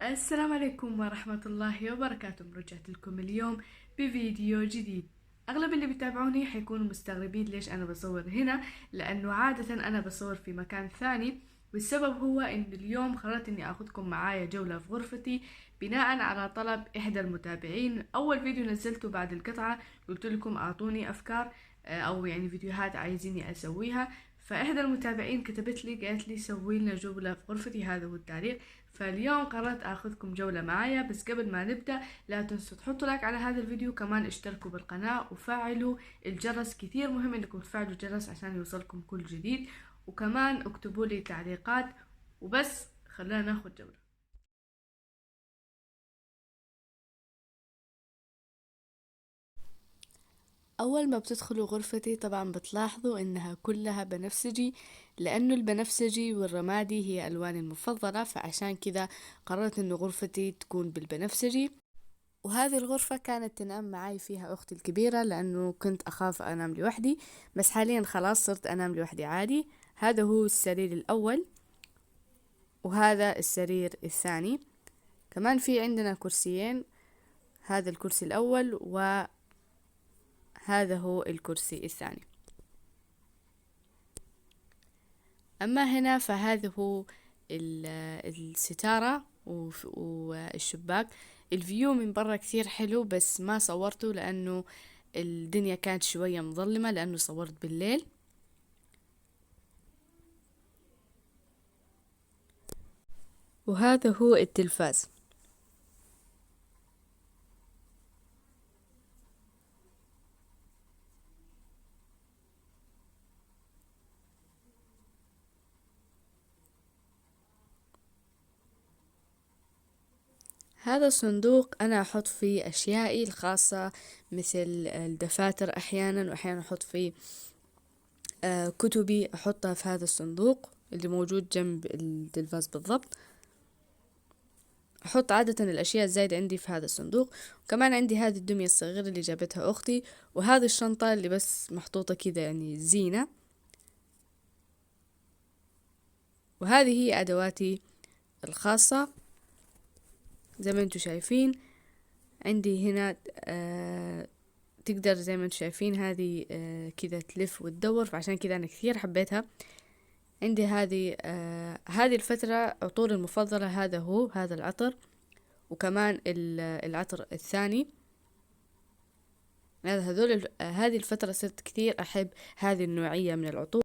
السلام عليكم ورحمة الله وبركاته. رجعت لكم اليوم بفيديو جديد. أغلب اللي بيتابعوني حيكونوا مستغربين ليش أنا بصور هنا، لأنه عادة أنا بصور في مكان ثاني، والسبب هو إن اليوم قررت إني أخذكم معايا جولة في غرفتي بناء على طلب إحدى المتابعين. أول فيديو نزلته بعد القطعة قلت لكم أعطوني أفكار أو يعني فيديوهات عايزيني أسويها، فإحدى المتابعين كتبت لي قالت لي سوي لنا جولة في غرفتي، هذا هو التاريخ. فاليوم قررت اخذكم جولة معايا، بس قبل ما نبدأ لا تنسوا تحطوا لايك على هذا الفيديو، كمان اشتركوا بالقناة وفعلوا الجرس، كثير مهم انكم تفعلوا الجرس عشان يوصلكم كل جديد، وكمان اكتبوا لي تعليقات. وبس خلينا ناخذ جولة. أول ما بتدخلوا غرفتي طبعا بتلاحظوا إنها كلها بنفسجي، لأنه البنفسجي والرمادي هي ألواني المفضلة، فعشان كذا قررت إنه غرفتي تكون بالبنفسجي. وهذه الغرفة كانت تنام معي فيها أختي الكبيرة، لأنه كنت أخاف أنام لوحدي، بس حاليا خلاص صرت أنام لوحدي عادي. هذا هو السرير الأول، وهذا السرير الثاني. كمان في عندنا كرسيين، هذا الكرسي الأول وهذا هو الكرسي الثاني. أما هنا فهذا هو الستارة والشباك. الفيو من برا كثير حلو، بس ما صورته لأنه الدنيا كانت شوية مظلمة، لأنه صورت بالليل. وهذا هو التلفاز. هذا الصندوق أنا أحط فيه أشيائي الخاصة، مثل الدفاتر أحيانا، وأحيانا أحط فيه كتبي أحطها في هذا الصندوق اللي موجود جنب التلفاز بالضبط. أحط عادة الأشياء الزايدة عندي في هذا الصندوق. وكمان عندي هذه الدمية الصغيرة اللي جابتها أختي، وهذه الشنطة اللي بس محطوطة كذا يعني زينة. وهذه هي أدواتي الخاصة زي ما انتم شايفين. عندي هنا تقدر زي ما انتم شايفين هذه كذا تلف وتدور، فعشان كذا أنا كثير حبيتها. عندي هذه الفترة عطوري المفضلة، هذا العطر، وكمان العطر الثاني. هذه الفترة صرت كثير أحب هذه النوعية من العطور.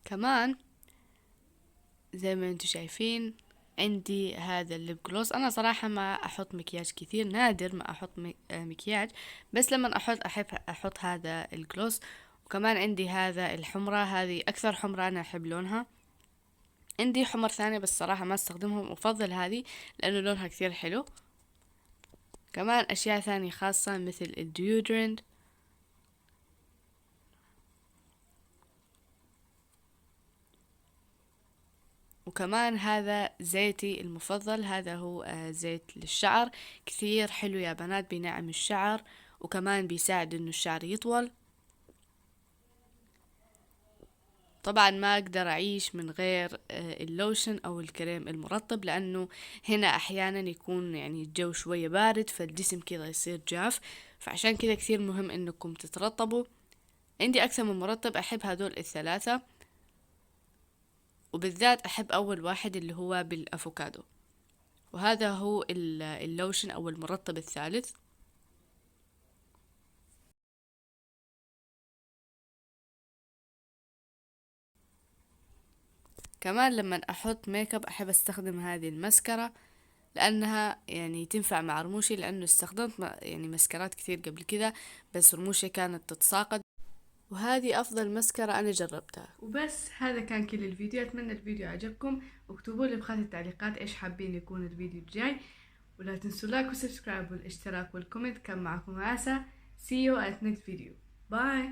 كمان زي ما انتم شايفين عندي هذا الليب جلوس. أنا صراحة ما أحط مكياج كثير، نادر ما أحط مكياج، بس لما أحب أحط هذا الجلوس. وكمان عندي هذا الحمرة، هذه أكثر حمرة أنا أحب لونها. عندي حمر ثانية بس صراحة ما استخدمهم، أفضل هذه لأنه لونها كثير حلو. كمان أشياء ثانية خاصة مثل الديودرنت. وكمان هذا زيتي المفضل، هذا هو زيت للشعر، كثير حلو يا بنات، بينعم الشعر وكمان بيساعد انه الشعر يطول. طبعا ما اقدر اعيش من غير اللوشن او الكريم المرطب، لانه هنا احيانا يكون يعني الجو شوية بارد، فالجسم كذا يصير جاف، فعشان كذا كثير مهم انكم تترطبوا. عندي اكثر من مرطب، احب هذول الثلاثة، وبالذات احب اول واحد اللي هو بالافوكادو، وهذا هو اللوشن او المرطب الثالث. كمان لما احط ميك اب احب استخدم هذه المسكرة، لانها يعني تنفع مع رموشي، لانه استخدمت يعني مسكرات كثير قبل كذا بس رموشي كانت تتساقط، وهذه افضل مسكرة انا جربتها. وبس هذا كان كل الفيديو، اتمنى الفيديو عجبكم، واكتبوا لي بخانة التعليقات ايش حابين يكون الفيديو الجاي، ولا تنسوا لايك وسبسكرايب والاشتراك والكومنت. كان معكم عاسة. see you at next video. bye.